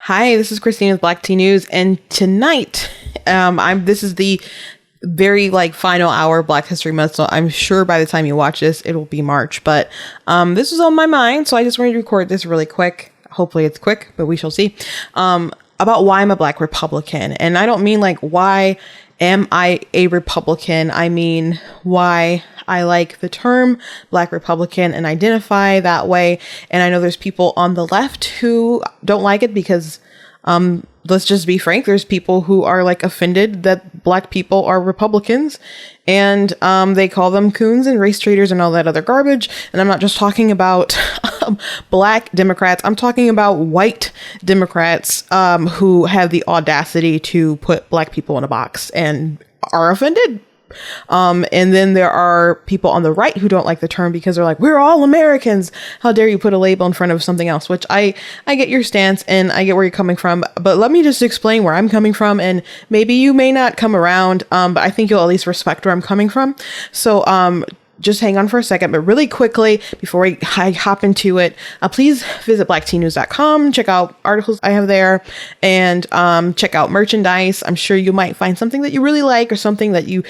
Hi, this is Christine with Black Tea News, and tonight, this is the very final hour of Black History Month. So I'm sure by the time you watch this, it will be March. But this was on my mind, so I just wanted to record this really quick. Hopefully, it's quick, but we shall see. About why I'm a Black Republican, and I don't mean why am I a Republican? I mean why I like the term Black Republican and identify that way. And I know there's people on the left who don't like it because, let's just be frank, there's people who are offended that Black people are Republicans, and they call them coons and race traitors and all that other garbage. And I'm not just talking about Black Democrats. I'm talking about white Democrats who have the audacity to put Black people in a box and are offended. And then there are people on the right who don't like the term because they're like, we're all Americans. How dare you put a label in front of something else? Which I get your stance and I get where you're coming from, but let me just explain where I'm coming from, and maybe you may not come around, but I think you'll at least respect where I'm coming from. So, just hang on for a second, but really quickly before I hop into it, please visit blacktnews.com, check out articles I have there, and check out merchandise. I'm sure you might find something that you really like, or something that you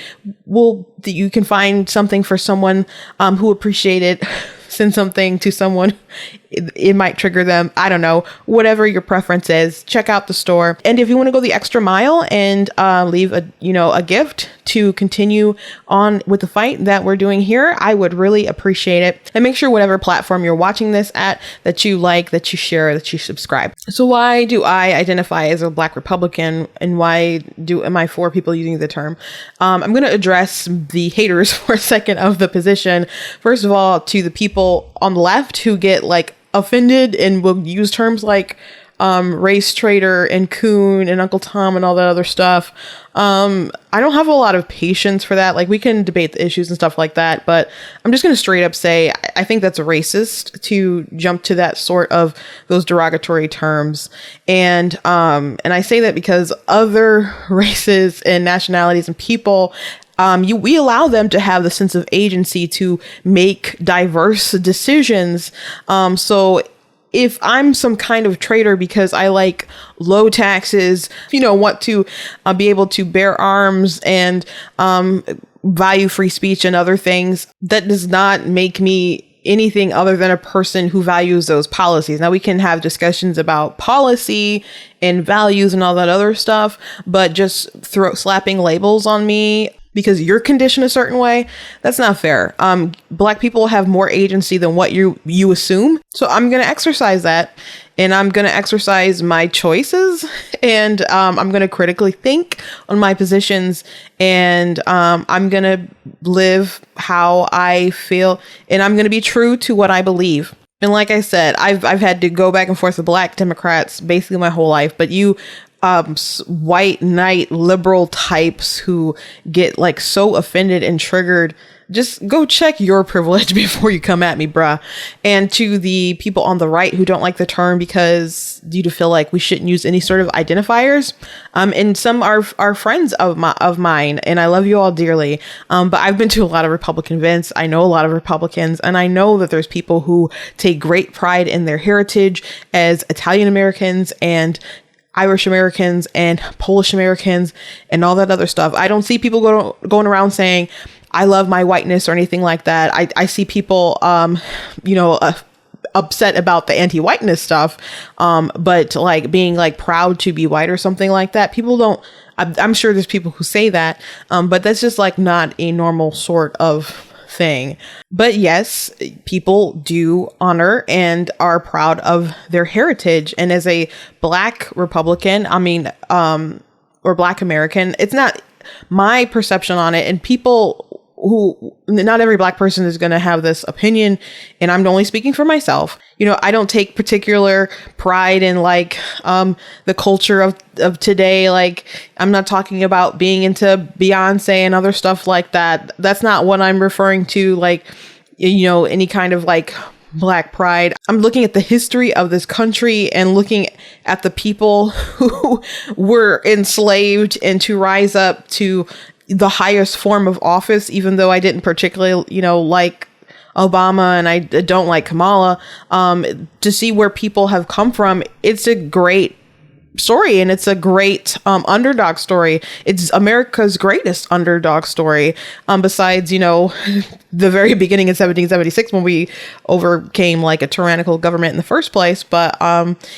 can find something for someone who appreciate it. Send something to someone, it might trigger them. I don't know, whatever your preference is. Check out the store. And if you want to go the extra mile and leave a gift to continue on with the fight that we're doing here, I would really appreciate it. And make sure whatever platform you're watching this at, that you like, that you share, that you subscribe. So why do I identify as a Black Republican, and why am I for people using the term? I'm going to address the haters for a second of the position. First of all, to the people on the left who get offended and will use terms like race traitor and coon and Uncle Tom and all that other stuff. I don't have a lot of patience for that. We can debate the issues and stuff like that, but I'm just going to straight up say I think that's racist to jump to that sort of those derogatory terms. And I say that because other races and nationalities and people, we allow them to have the sense of agency to make diverse decisions. So if I'm some kind of traitor because I like low taxes, want to be able to bear arms and value free speech and other things, that does not make me anything other than a person who values those policies. Now, we can have discussions about policy and values and all that other stuff, but just slapping labels on me because you're conditioned a certain way, that's not fair. Black people have more agency than what you assume. So I'm going to exercise that, and I'm going to exercise my choices, and I'm going to critically think on my positions, and I'm going to live how I feel, and I'm going to be true to what I believe. And like I said, I've had to go back and forth with Black Democrats basically my whole life, but you white knight liberal types who get so offended and triggered, just go check your privilege before you come at me, bruh. And to the people on the right who don't like the term because you feel like we shouldn't use any sort of identifiers, and some are friends of mine, and I love you all dearly, but I've been to a lot of Republican events. I know a lot of Republicans, and I know that there's people who take great pride in their heritage as Italian Americans and Irish Americans and Polish Americans and all that other stuff. I don't see people going around saying, I love my whiteness or anything like that. I see people, upset about the anti-whiteness stuff. But being proud to be white or something like that. People don't, I'm sure there's people who say that. But that's just not a normal sort of thing. But yes, people do honor and are proud of their heritage. And as a Black Republican, or Black American, it's not my perception on it. And people who, not every Black person is going to have this opinion, and I'm only speaking for myself. I don't take particular pride in the culture of today. I'm not talking about being into Beyonce and other stuff like that. That's not what I'm referring to. Any kind of Black pride. I'm looking at the history of this country and looking at the people who were enslaved and to rise up to the highest form of office, even though I didn't particularly, like Obama and I don't like Kamala, to see where people have come from. It's a great story, and it's a great underdog story. It's America's greatest underdog story, besides, you know, the very beginning in 1776 when we overcame like a tyrannical government in the first place. But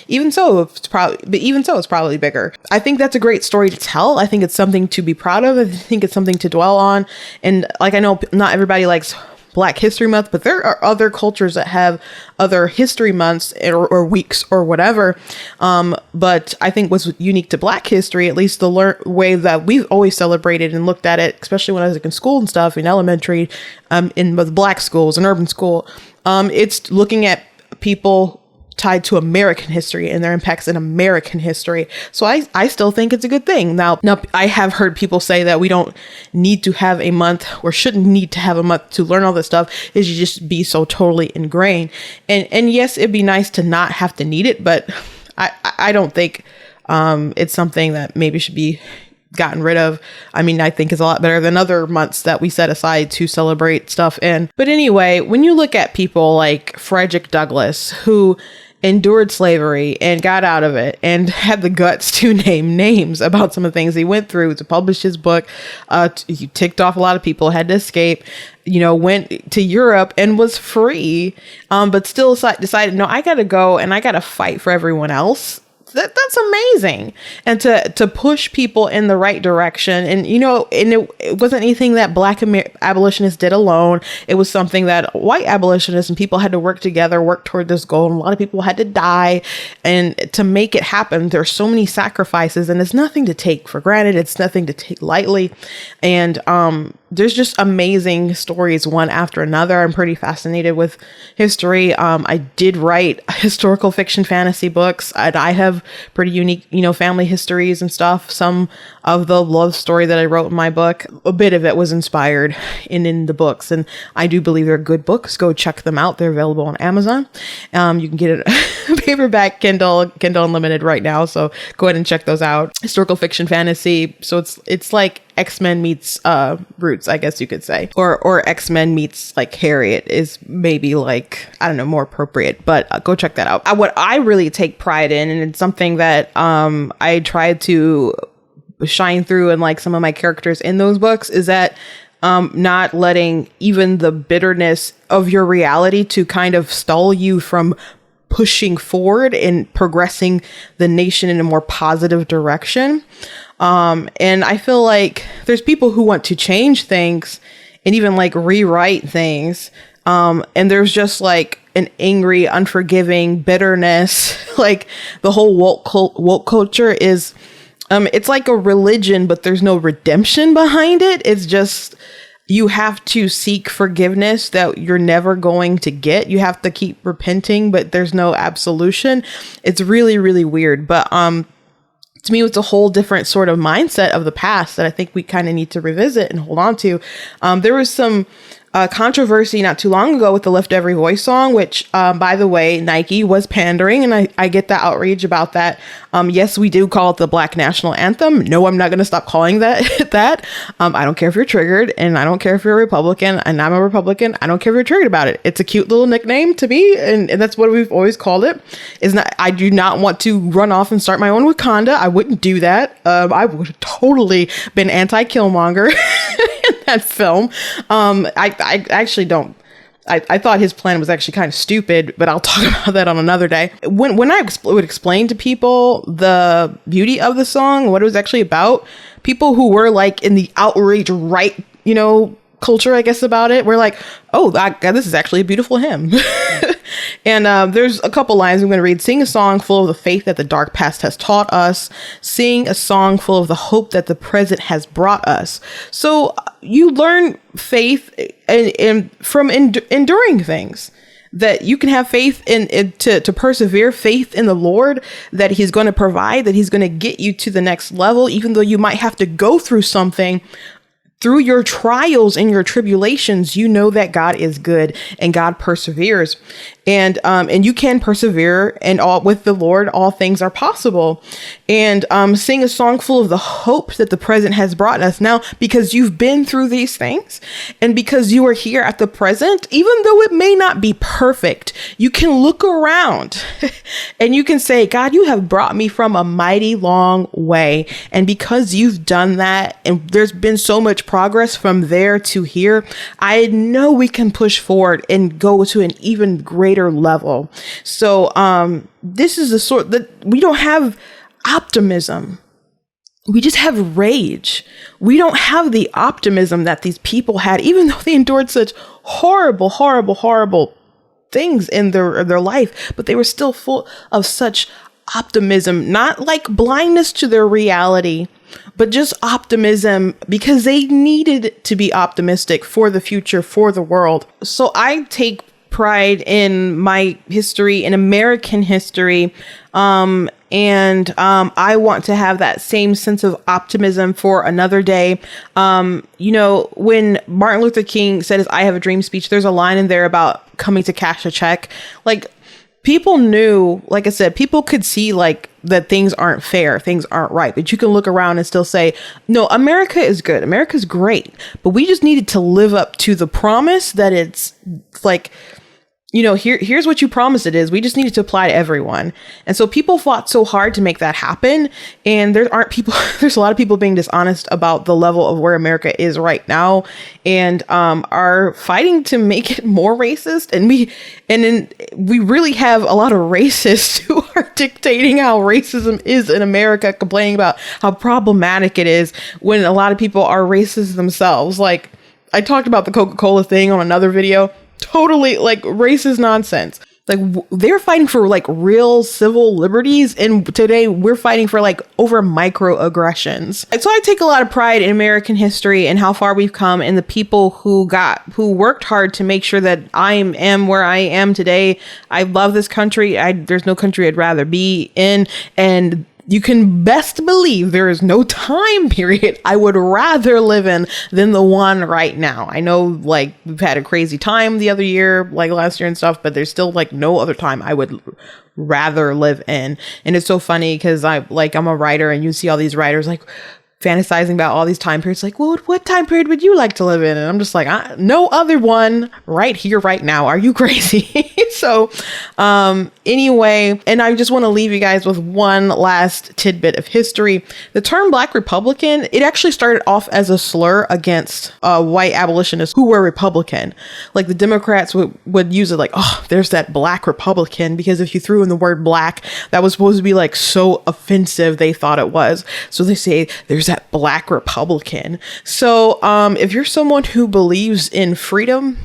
even so, it's probably bigger. I think that's a great story to tell. I think it's something to be proud of. I think it's something to dwell on. And like, I know not everybody likes Black History Month, but there are other cultures that have other history months or weeks or whatever. But I think what's unique to Black history, at least the way that we've always celebrated and looked at it, especially when I was in school and stuff, in elementary, in both Black schools and urban school, it's looking at people tied to American history and their impacts in American history. So I still think it's a good thing. Now, I have heard people say that we don't need to have a month or shouldn't need to have a month to learn all this stuff. Is you just be so totally ingrained. And yes, it'd be nice to not have to need it, but I don't think it's something that maybe should be gotten rid of. I mean, I think is a lot better than other months that we set aside to celebrate stuff in. But anyway, when you look at people like Frederick Douglass, who endured slavery and got out of it and had the guts to name names about some of the things he went through, to publish his book, he ticked off a lot of people, had to escape, you know, went to Europe and was free, but still decided, no, I gotta go and I gotta fight for everyone else. That's amazing. And to push people in the right direction. And, you know, and it wasn't anything that Black abolitionists did alone. It was something that white abolitionists and people had to work together, work toward this goal. And a lot of people had to die. And to make it happen, there's so many sacrifices, and it's nothing to take for granted. It's nothing to take lightly. And there's just amazing stories one after another. I'm pretty fascinated with history. I did write historical fiction fantasy books, and I have pretty unique, you know, family histories and stuff. Some of the love story that I wrote in my book, a bit of it was inspired in the books, and I do believe they're good books. Go check them out. They're available on Amazon. You can get it paperback, Kindle Unlimited right now. So go ahead and check those out. Historical fiction fantasy. So it's like X-Men meets Roots, I guess you could say, or X-Men meets like Harriet is maybe like, I don't know, more appropriate, but go check that out. What I really take pride in, and it's something that I tried to shine through in like some of my characters in those books, is that not letting even the bitterness of your reality to kind of stall you from pushing forward and progressing the nation in a more positive direction. And I feel like there's people who want to change things and even like rewrite things. And there's just like an angry, unforgiving bitterness. Like the whole woke culture is, it's like a religion, but there's no redemption behind it. It's just, you have to seek forgiveness that you're never going to get. You have to keep repenting, but there's no absolution. It's really, really weird. But, to me, it's a whole different sort of mindset of the past that I think we kind of need to revisit and hold on to. There was some controversy not too long ago with the Lift Every Voice song, which, by the way, Nike was pandering, and I get the outrage about that. Yes, we do call it the Black National Anthem. No, I'm not going to stop calling that. I don't care if you're triggered, and I don't care if you're a Republican, and I'm a Republican. I don't care if you're triggered about it. It's a cute little nickname to me, and that's what we've always called it. I do not want to run off and start my own Wakanda. I wouldn't do that. I would have totally been anti-Killmonger in that film. I actually don't. I thought his plan was actually kind of stupid, but I'll talk about that on another day. When I would explain to people the beauty of the song, what it was actually about, people who were like in the outrage right, you know, culture, I guess, about it, were like, oh, God, this is actually a beautiful hymn. And there's a couple lines I'm going to read. Sing a song full of the faith that the dark past has taught us. Sing a song full of the hope that the present has brought us. So you learn faith from enduring things. That you can have faith to persevere, faith in the Lord, that he's going to provide, that he's going to get you to the next level, even though you might have to go through something. Through your trials and your tribulations, you know that God is good and God perseveres. and you can persevere, and all with the Lord, all things are possible. And sing a song full of the hope that the present has brought us now, because you've been through these things, and because you are here at the present, even though it may not be perfect, you can look around and you can say, God, you have brought me from a mighty long way. And because you've done that, and there's been so much progress from there to here, I know we can push forward and go to an even greater level. So this is the sort that we don't have optimism. We just have rage. We don't have the optimism that these people had, even though they endured such horrible, horrible, horrible things in their life, but they were still full of such optimism, not like blindness to their reality, but just optimism, because they needed to be optimistic for the future, for the world. So I take pride in my history, in American history, and I want to have that same sense of optimism for another day. You know, when Martin Luther King said his "I Have a Dream" speech, there's a line in there about coming to cash a check. Like, people knew, like I said, people could see like that things aren't fair, things aren't right, but you can look around and still say, no, America is good. America's great. But we just needed to live up to the promise that it's like, you know, here's what you promised it is. We just needed to apply to everyone. And so people fought so hard to make that happen. And there's a lot of people being dishonest about the level of where America is right now, and are fighting to make it more racist. And we really have a lot of racists who are dictating how racism is in America, complaining about how problematic it is, when a lot of people are racist themselves. Like, I talked about the Coca-Cola thing on another video. Totally like racist nonsense. Like, they're fighting for like real civil liberties, and today we're fighting for like over microaggressions. And so I take a lot of pride in American history and how far we've come, and the people who worked hard to make sure that I am where I am today. I love this country. There's no country I'd rather be in, and you can best believe there is no time period I would rather live in than the one right now. I know, like, we've had a crazy time the other year, like last year and stuff, but there's still like no other time I would rather live in. And it's so funny because I'm a writer, and you see all these writers like fantasizing about all these time periods, like, well, what time period would you like to live in? And I'm just like, no other one, right here, right now. Are you crazy? So anyway, and I just want to leave you guys with one last tidbit of history. The term Black Republican, it actually started off as a slur against white abolitionists who were Republican. Like, the Democrats would use it like, oh, there's that Black Republican, because if you threw in the word black, that was supposed to be like so offensive, they thought it was. So they say there's that Black Republican. So if you're someone who believes in freedom,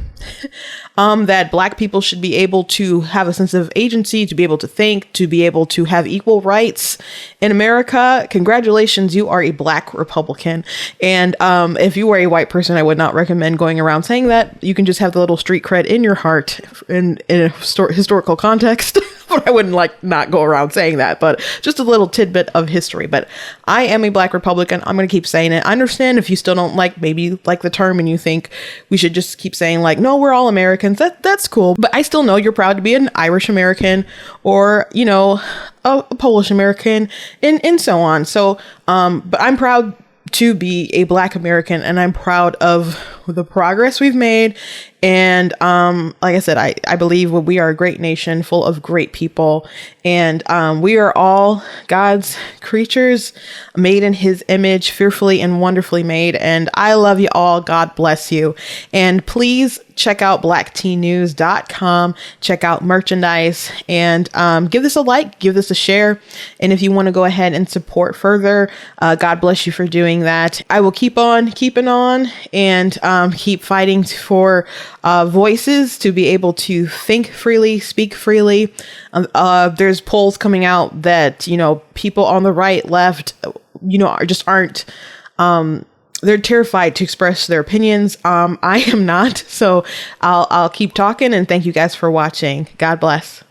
that Black people should be able to have a sense of agency, to be able to think, to be able to have equal rights in America, congratulations, you are a Black Republican. And if you are a white person, I would not recommend going around saying that. You can just have the little street cred in your heart in a historical context. But I wouldn't not go around saying that, but just a little tidbit of history. But I am a Black Republican. I'm going to keep saying it. I understand if you still don't maybe like the term, and you think we should just keep saying no, we're all Americans. That's cool. But I still know you're proud to be an Irish American, or, a Polish American, and so on. So, but I'm proud to be a Black American, and I'm proud of the progress we've made. And like I said, I believe we are a great nation full of great people, and we are all God's creatures, made in his image, fearfully and wonderfully made. And I love you all. God bless you. And please check out blacktnews.com, check out merchandise, and give this a like, give this a share. And if you want to go ahead and support further, God bless you for doing that. I will keep on keeping on, and keep fighting for voices to be able to think freely, speak freely. There's polls coming out that, people on the right, left, aren't, they're terrified to express their opinions. I am not. So I'll keep talking, and thank you guys for watching. God bless.